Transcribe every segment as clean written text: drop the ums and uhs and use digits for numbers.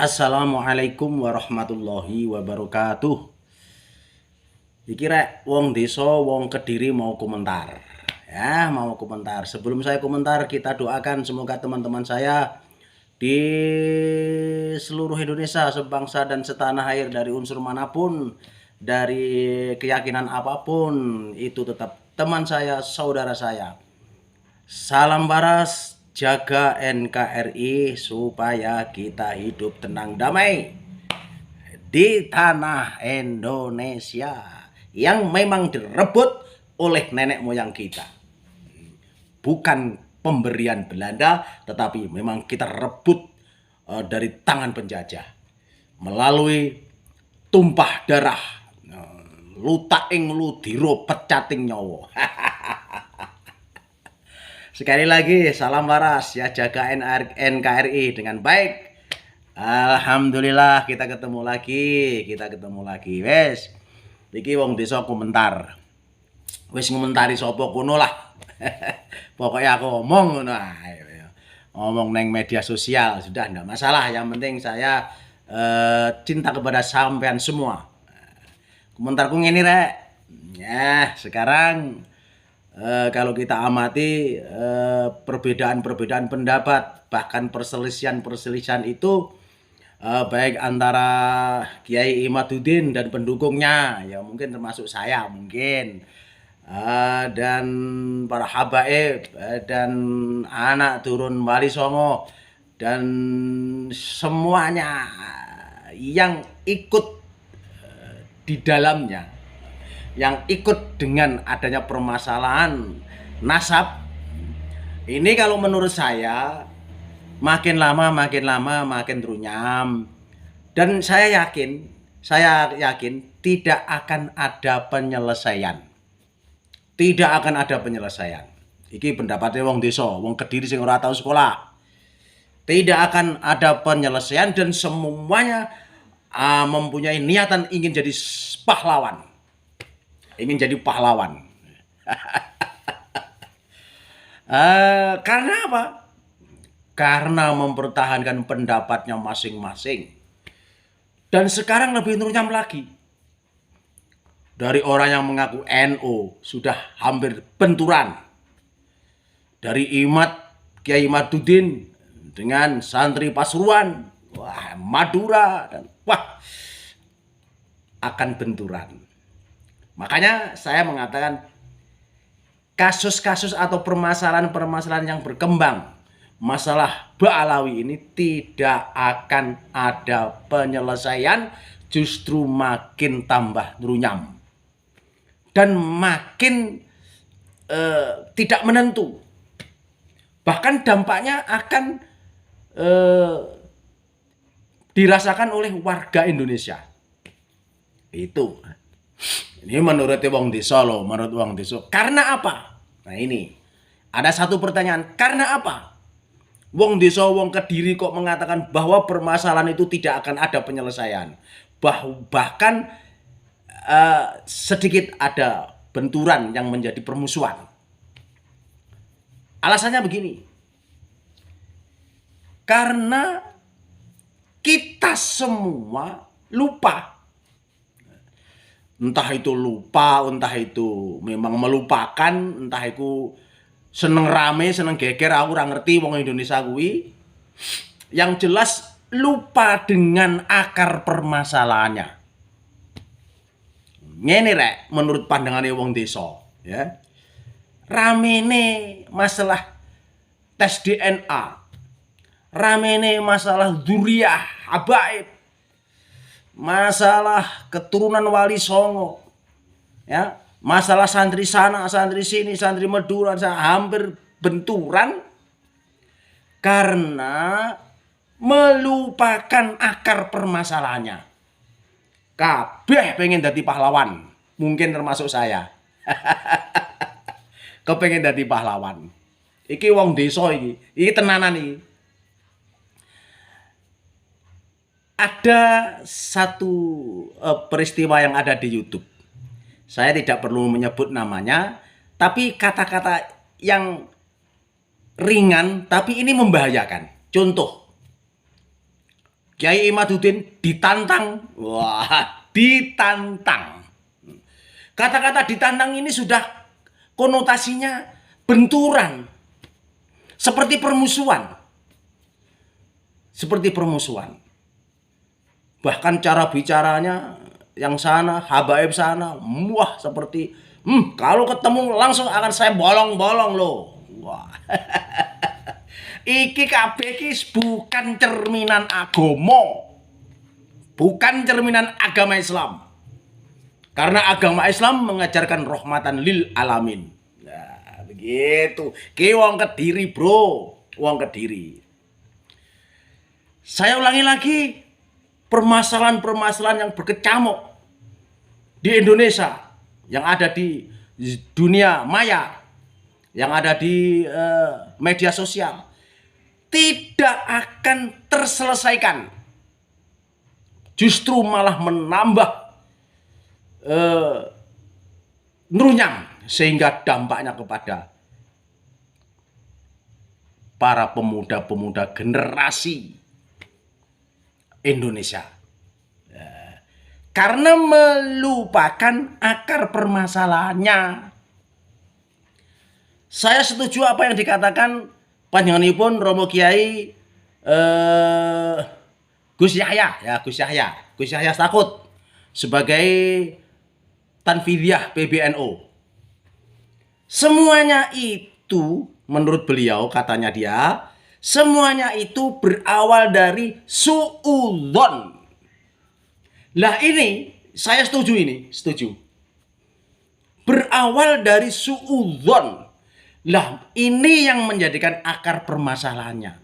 Assalamualaikum warahmatullahi wabarakatuh. Iki rek wong desa, wong Kediri mau komentar. Ya, mau komentar. Sebelum saya komentar, kita doakan semoga teman-teman saya di seluruh Indonesia, sebangsa dan setanah air dari unsur manapun, dari keyakinan apapun, itu tetap teman saya, saudara saya. Salam waras, jaga NKRI supaya kita hidup tenang damai di tanah Indonesia yang memang direbut oleh nenek moyang kita. Bukan pemberian Belanda, tetapi memang kita rebut dari tangan penjajah melalui tumpah darah, lutaing ludiro pecating nyawa. Sekali lagi salam waras ya, jaga NKRI dengan baik. Alhamdulillah kita ketemu lagi. Wes iki wong desa komentar. Wis ngomentari sapa kono lah. Pokoknya aku ngomong ngono ae. Ngomong neng media sosial sudah enggak masalah, yang penting saya cinta kepada sampean semua. Komentarku ngene rek. Ya, sekarang kalau kita amati perbedaan-perbedaan pendapat, bahkan perselisihan-perselisihan itu baik antara Kiai Imaduddin dan pendukungnya, ya mungkin termasuk saya mungkin, dan para habaib, dan anak turun Wali Songo, dan semuanya yang ikut di dalamnya, yang ikut dengan adanya permasalahan nasab ini. Kalau menurut saya makin lama makin runyam, dan saya yakin tidak akan ada penyelesaian. Iki pendapatnya wong desa, wong Kediri sing ora tau sekolah. Tidak akan ada penyelesaian, dan semuanya mempunyai niatan ingin jadi pahlawan. Karena apa? Karena mempertahankan pendapatnya masing-masing. Dan sekarang lebih runyam lagi. Dari orang yang mengaku NU sudah hampir benturan. Dari Kiai Imaduddin dengan santri Pasuruan, Madura, dan akan benturan. Makanya saya mengatakan kasus-kasus atau permasalahan-permasalahan yang berkembang, masalah Ba'alawi ini tidak akan ada penyelesaian, justru makin tambah runyam dan makin tidak menentu. Bahkan dampaknya akan dirasakan oleh warga Indonesia. Itu. Ini menurut wong desa loh, menurut wong desa. Karena apa? Nah ini, ada satu pertanyaan. Karena apa? Wong desa, wong Kediri kok mengatakan bahwa permasalahan itu tidak akan ada penyelesaian. Bahkan sedikit ada benturan yang menjadi permusuhan. Alasannya begini. Karena kita semua lupa. Entah itu lupa, entah itu memang melupakan, entah itu seneng rame, seneng geger, aku ora ngerti wong Indonesia kuwi. Yang jelas lupa dengan akar permasalahannya. Ngene rek, menurut pandangannya wong desa, ya. Ramene masalah tes DNA. Ramene masalah dzurriyyah, habaib. Masalah keturunan Wali Songo, ya, masalah santri sana, santri sini, santri Madura, hampir benturan karena melupakan akar permasalahannya. Kabeh pengen dadi pahlawan, mungkin termasuk saya. Kepengen dadi pahlawan. Iki wong desa iki tenanan iki. Ada satu peristiwa yang ada di YouTube. Saya tidak perlu menyebut namanya, tapi kata-kata yang ringan tapi ini membahayakan. Contoh, Kiai Imaduddin ditantang. Wah, ditantang. Kata-kata ditantang ini sudah konotasinya benturan. Seperti permusuhan. Seperti permusuhan. Bahkan cara bicaranya yang sana, habaib sana, wah seperti kalau ketemu langsung akan saya bolong-bolong loh. Wah. Iki kabeh iki bukan cerminan agama. Bukan cerminan agama Islam. Karena agama Islam mengajarkan rahmatan lil alamin. Nah, begitu. Ki wong Kediri, Bro. Wong Kediri. Saya ulangi lagi, permasalahan-permasalahan yang berkecamuk di Indonesia, yang ada di dunia maya, yang ada di media sosial, tidak akan terselesaikan. Justru malah menambah nerunyam, sehingga dampaknya kepada para pemuda-pemuda generasi Indonesia. Karena melupakan akar permasalahannya. Saya setuju apa yang dikatakan panjenenganipun Romo Kiai Gus Yahya, Gus Yahya Stakut sebagai Tanfidiyah PBNU. Semuanya itu menurut beliau, katanya dia, semuanya itu berawal dari suudzon. Lah ini saya setuju, setuju. Berawal dari suudzon. Lah ini yang menjadikan akar permasalahannya.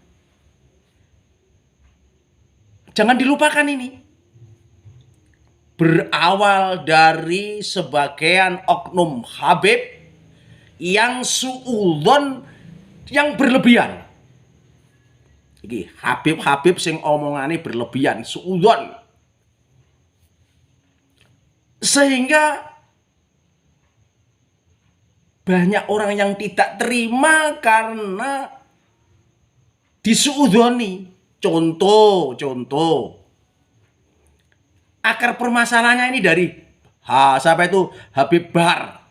Jangan dilupakan ini. Berawal dari sebagian oknum Habib yang suudzon, yang berlebihan. Iki Habib sing omongane berlebihan, suudzon. Sehingga banyak orang yang tidak terima karena disuudzoni. Contoh. Akar permasalahannya ini dari siapa itu? Habib Bahar.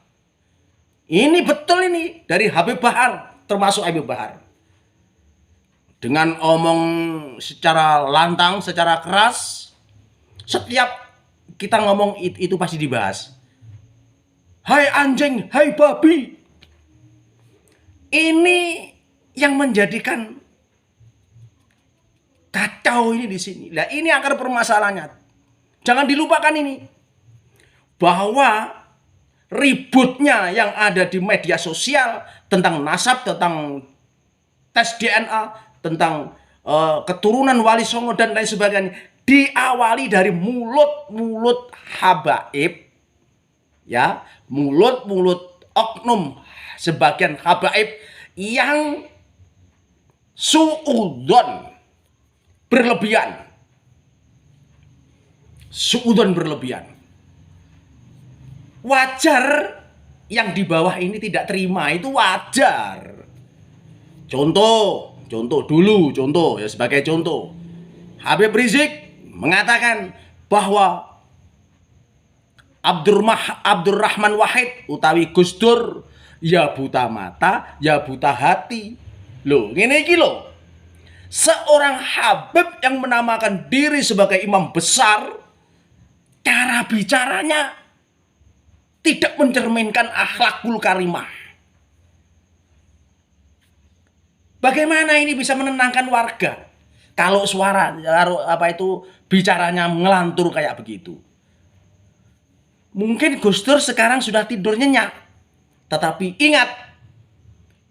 Ini betul ini dari Habib Bahar, termasuk Habib Bahar. Dengan omong secara lantang, secara keras, setiap kita ngomong itu pasti dibahas. Hai anjing, hai babi. Ini yang menjadikan kacau ini di sini. Nah, ini akar permasalahannya. Jangan dilupakan ini. Bahwa ributnya yang ada di media sosial tentang nasab, tentang tes DNA, tentang keturunan Wali Songo dan lain sebagainya, diawali dari mulut-mulut habaib, ya, mulut-mulut oknum sebagian habaib yang suudzon berlebihan. Suudzon berlebihan. Wajar yang di bawah ini tidak terima, itu wajar. Contoh dulu ya, sebagai contoh. Habib Rizik mengatakan bahwa Abdurrahman Wahid utawi Gus Dur ya buta mata, ya buta hati. Loh, ngene iki lho. Seorang Habib yang menamakan diri sebagai imam besar, cara bicaranya tidak mencerminkan akhlakul karimah. Bagaimana ini bisa menenangkan warga kalau bicaranya ngelantur kayak begitu? Mungkin Gus Dur sekarang sudah tidur nyenyak. Tetapi ingat,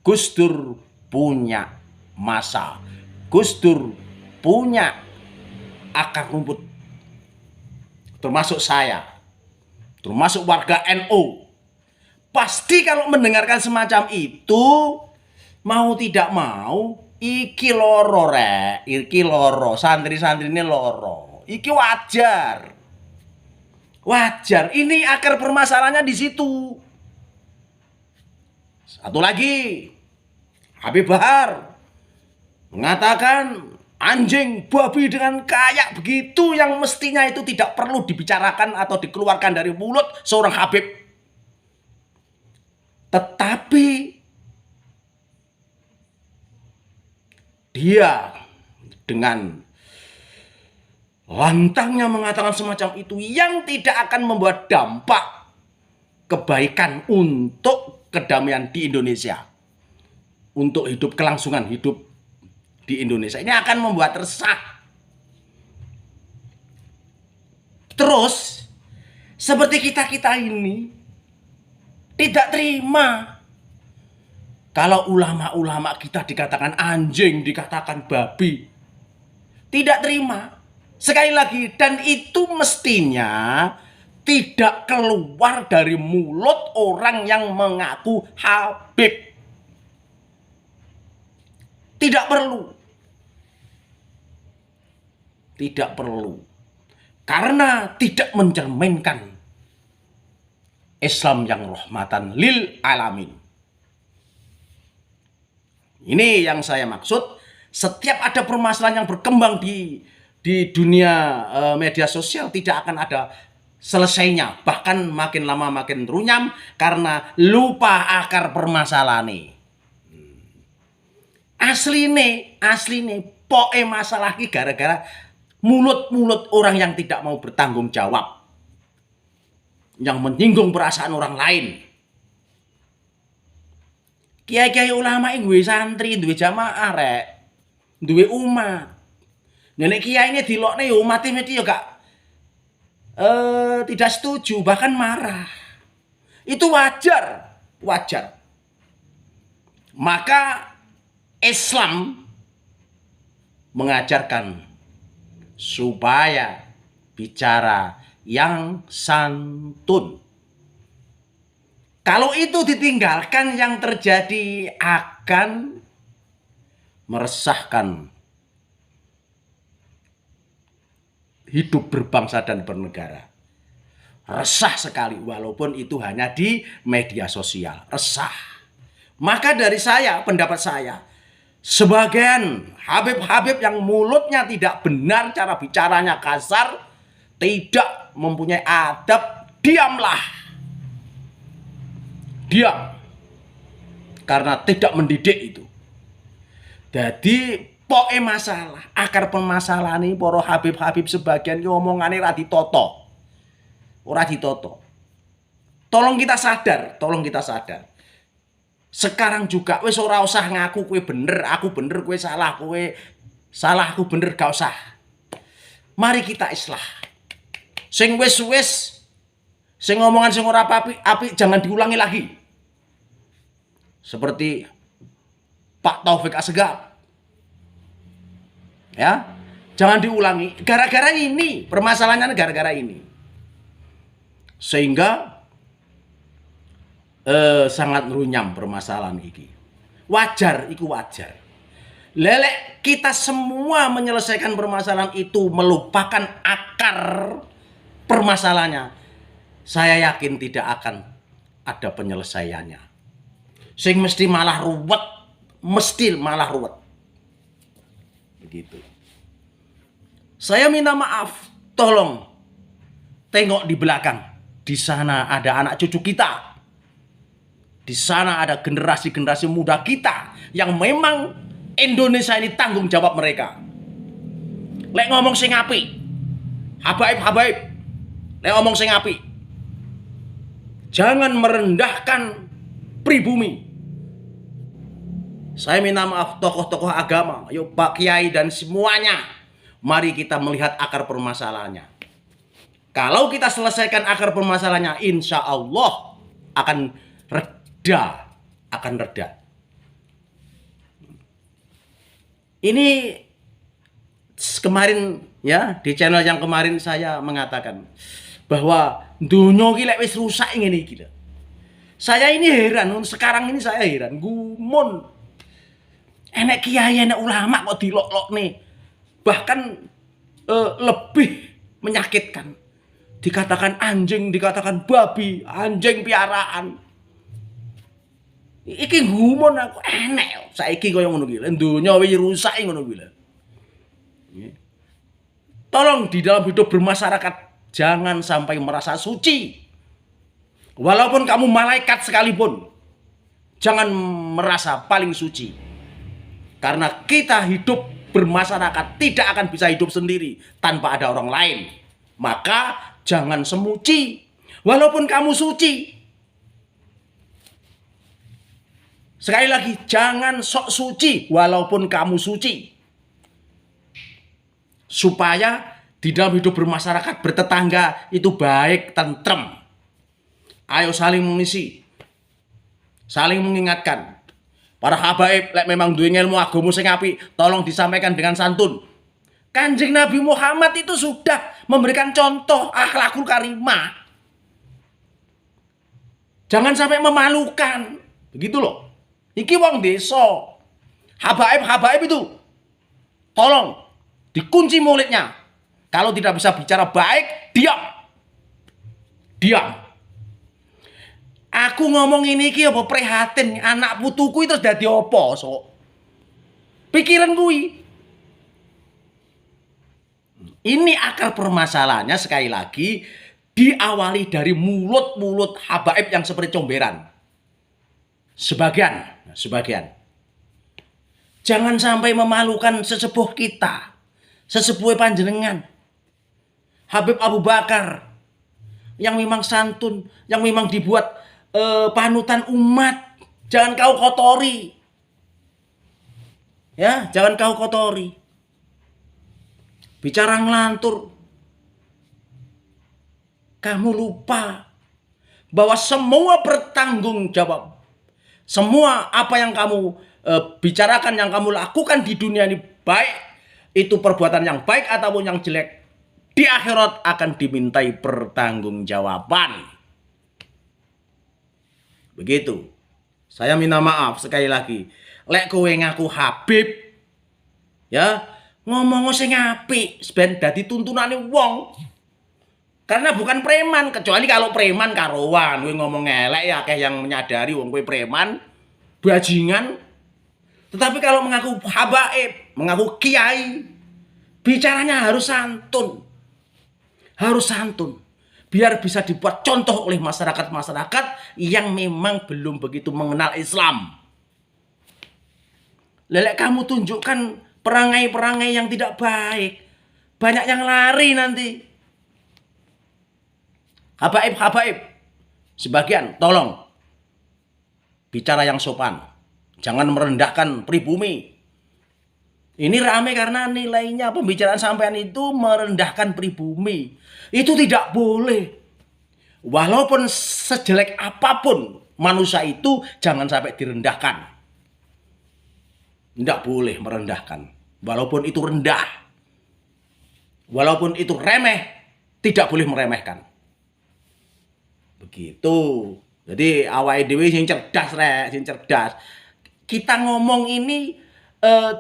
Gus Dur punya masa. Gus Dur punya akar rumput. Termasuk saya. Termasuk warga NU. Pasti kalau mendengarkan semacam itu, mau tidak mau, iki loro rek. Iki loro. Santri-santri ini loro. Iki wajar. Wajar. Ini akar permasalahannya di situ. Satu lagi, Habib Bahar mengatakan anjing, babi dengan kayak begitu yang mestinya itu tidak perlu dibicarakan atau dikeluarkan dari mulut seorang Habib. Tetapi dia dengan lantangnya mengatakan semacam itu yang tidak akan membuat dampak kebaikan untuk kedamaian di Indonesia, untuk hidup kelangsungan hidup di Indonesia. Ini akan membuat resah. Terus seperti kita-kita ini tidak terima kalau ulama-ulama kita dikatakan anjing, dikatakan babi. Tidak terima. Sekali lagi, dan itu mestinya tidak keluar dari mulut orang yang mengaku Habib. Tidak perlu. Tidak perlu. Karena tidak mencerminkan Islam yang rahmatan lil alamin. Ini yang saya maksud. Setiap ada permasalahan yang berkembang di dunia media sosial tidak akan ada selesainya. Bahkan makin lama makin runyam karena lupa akar permasalahan. Asli nih, poe masalah ini gara-gara mulut-mulut orang yang tidak mau bertanggung jawab, yang menyinggung perasaan orang lain. Kiai-kiai ulama ini duwe santri, duwe jamaah rek, duwe umat. Nenek kiai ini dilokne yo umat ini yo gak tidak setuju, bahkan marah. Itu wajar. Maka Islam mengajarkan supaya bicara yang santun. Kalau itu ditinggalkan, yang terjadi akan meresahkan hidup berbangsa dan bernegara. Resah sekali, walaupun itu hanya di media sosial. Resah. Maka dari saya, pendapat saya, sebagian Habib-Habib yang mulutnya tidak benar, cara bicaranya kasar, tidak mempunyai adab, diamlah. Diam. Karena tidak mendidik itu. Jadi poe masalah, akar permasalahan ini para Habib-Habib sebagian ngomongane ora ditata. Ora ditata. Tolong kita sadar. Sekarang juga wis ora usah ngaku kowe bener, aku bener, kowe salah, aku bener, gak usah. Mari kita islah. Sing wis sing ngomongan sing ora apik jangan diulangi lagi. Seperti Pak Taufik Assegaf. Ya, jangan diulangi. Gara-gara ini, permasalahannya gara-gara ini. Sehingga sangat runyam permasalahan ini. Wajar. Lelek kita semua menyelesaikan permasalahan itu melupakan akar permasalahannya. Saya yakin tidak akan ada penyelesaiannya. Sing mesti malah ruwet. Begitu. Saya minta maaf, tolong tengok di belakang. Di sana ada anak cucu kita. Di sana ada generasi-generasi muda kita yang memang Indonesia ini tanggung jawab mereka. Lek ngomong sing apik. Habaib. Lek ngomong sing apik. Jangan merendahkan pribumi. Saya minta maaf tokoh-tokoh agama, ayo Pak Kiai dan semuanya. Mari kita melihat akar permasalahannya. Kalau kita selesaikan akar permasalahannya, insya Allah akan reda. Ini kemarin ya, di channel yang kemarin saya mengatakan bahwa dunia iki lek wis rusak ngene iki. Saya ini heran, sekarang ini saya heran, gumun. Enek kiai, enek ulama kok dilok-lok nih. Bahkan lebih menyakitkan. Dikatakan anjing, dikatakan babi, anjing piaraan. Iki gumun aku enek. Saiki koyo ngono ki. Donya wis rusak ngono ki. Tolong di dalam hidup bermasyarakat jangan sampai merasa suci. Walaupun kamu malaikat sekalipun, jangan merasa paling suci. Karena kita hidup bermasyarakat tidak akan bisa hidup sendiri tanpa ada orang lain. Maka jangan semuci walaupun kamu suci. Sekali lagi, jangan sok suci walaupun kamu suci. Supaya di dalam hidup bermasyarakat, bertetangga itu baik, tentrem. Ayo saling mengisi, saling mengingatkan. Para habaib lek memang duwe ilmu agama sing apik, tolong disampaikan dengan santun. Kanjeng Nabi Muhammad itu sudah memberikan contoh akhlakul karimah. Jangan sampai memalukan. Begitu loh. Iki wong desa. Habaib itu tolong dikunci mulutnya. Kalau tidak bisa bicara baik, diam. Diam. Aku ngomong ini iki apa prihatin anak putuku itu dadi apa, sok. Pikiran kuwi. Ini akar permasalahannya sekali lagi diawali dari mulut-mulut habaib yang seperti comberan. Sebagian. Jangan sampai memalukan sesepuh kita, sesepuh panjenengan. Habib Abu Bakar yang memang santun, yang memang dibuat panutan umat, jangan kau kotori. Ya, jangan kau kotori. Bicara ngelantur. Kamu lupa bahwa semua bertanggung jawab. Semua apa yang kamu bicarakan, yang kamu lakukan di dunia ini, baik itu perbuatan yang baik ataupun yang jelek, di akhirat akan dimintai pertanggungjawaban. Begitu. Saya minta maaf sekali lagi. Lek kowe ngaku Habib, ya ngomong sing apik, ben dadi tuntunane wong. Karena bukan preman, kecuali kalau preman karuan, kowe ngomong elek ya akeh yang menyadari wong kowe preman, bajingan. Tetapi kalau mengaku habaib, mengaku kiai, bicaranya harus santun. Harus santun. Biar bisa dibuat contoh oleh masyarakat-masyarakat yang memang belum begitu mengenal Islam. Lelek kamu tunjukkan perangai-perangai yang tidak baik, banyak yang lari nanti. Habaib, sebagian tolong bicara yang sopan, jangan merendahkan pribumi. Ini rame karena nilainya pembicaraan sampean itu merendahkan pribumi. Itu tidak boleh. Walaupun sejelek apapun manusia itu, jangan sampai direndahkan. Tidak boleh merendahkan. Walaupun itu rendah, walaupun itu remeh, tidak boleh meremehkan. Begitu. Jadi awake dhewe sing cerdas rek, sing cerdas. Kita ngomong ini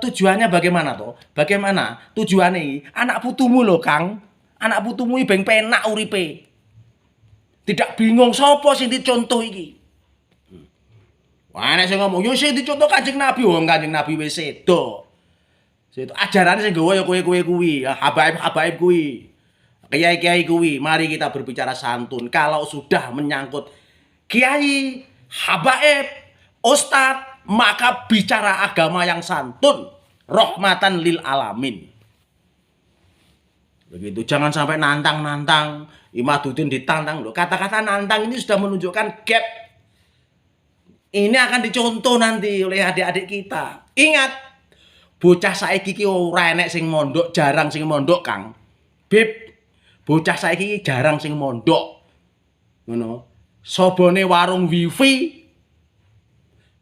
tujuannya bagaimana toh? Bagaimana tujuannya? Anak putumu loh, Kang. Anak putumu iki ben penak uripe. Tidak bingung sapa sing dicontoh iki. Wah, nek sing ngomong yo sing dicontoh Kanjeng Nabi, wong Kanjeng Nabi wis sedo. Sedo ajarane sing nggawa ya kowe-kowe kuwi, habaib-habaib kuwi. Kiai-kiai kuwi, mari kita berbicara santun. Kalau sudah menyangkut kiai, habaib, ustad, maka bicara agama yang santun, rahmatan lil alamin. Begitu, jangan sampai nantang-nantang. Imaduddin ditantang loh. Kata-kata nantang ini sudah menunjukkan gap. Ini akan dicontoh nanti oleh adik-adik kita. Ingat, bocah saiki iki ora enek sing mondok, jarang sing mondok, Kang. Bib, bocah saiki jarang sing mondok. Ngono. Sobone warung wifi.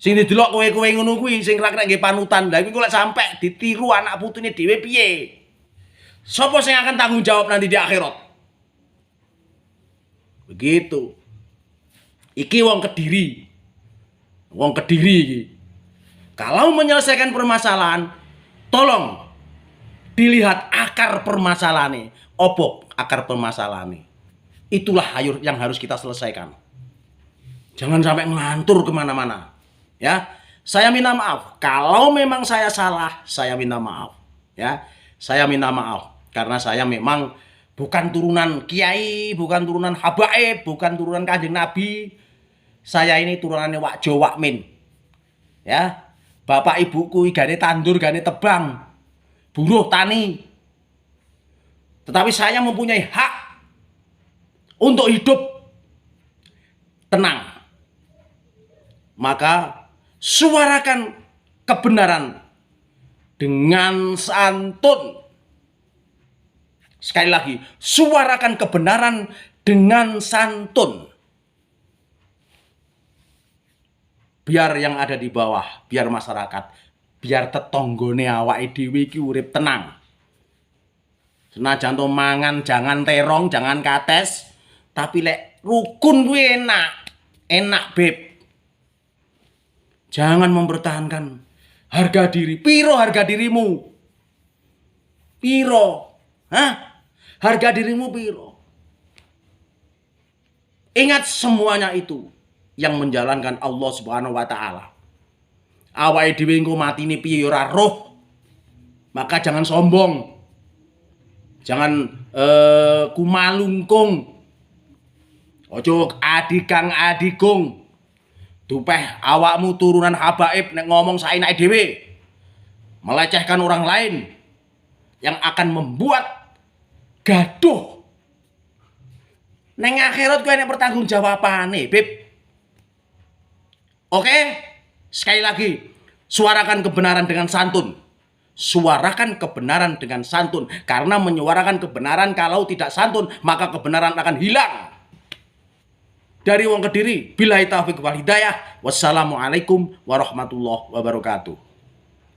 Sing didelok kowe-kowe ngono kuwi sing rak-rak nggih panutan. Lah iku lek sampe ditiru anak putune dhewe piye? Sapa sing akan tanggung jawab nanti di akhirat? Begitu. Iki wong Kediri. Wong Kediri iki. Kalau menyelesaikan permasalahan, tolong dilihat akar permasalahannya. Opo akar permasalahannya? Itulah yang harus kita selesaikan. Jangan sampai ngelantur kemana-mana. Ya, saya minta maaf. Kalau memang saya salah, saya minta maaf. Ya, Saya minta maaf karena saya memang bukan turunan kiai, bukan turunan habaib, bukan turunan Kanjeng Nabi. Saya ini turunannya Wak Jo Wak Min. Ya. Bapak ibuku gane tandur, gane tebang. Buruh tani. Tetapi saya mempunyai hak untuk hidup tenang. Maka suarakan kebenaran dengan santun. Sekali lagi, suarakan kebenaran dengan santun. Biar yang ada di bawah, biar masyarakat, biar tetonggone awake dhewe iki urip tenang. Senajan to mangan jangan terong, jangan kates, tapi lek rukun kuwi enak. Enak, Beb. Jangan mempertahankan harga diri. Piro harga dirimu? Piro? Hah? Harga dirimu piro? Ingat semuanya itu yang menjalankan Allah Subhanahu wa taala. Awake dhewe engko matine piye ora roh. Maka jangan sombong. Jangan kumalungkung. Ojo adikang adikung. Dupeh awakmu turunan habaib nek ngomong saenake dhewe. Melecehkan orang lain yang akan membuat gaduh. Neng akhirat kowe nek pertanggungjawabane, Beb. Oke? Sekali lagi, suarakan kebenaran dengan santun. Suarakan kebenaran dengan santun. Karena menyuarakan kebenaran kalau tidak santun, maka kebenaran akan hilang. Dari Wong Kediri, billahi taufiq wal hidayah. Wassalamualaikum warahmatullahi wabarakatuh.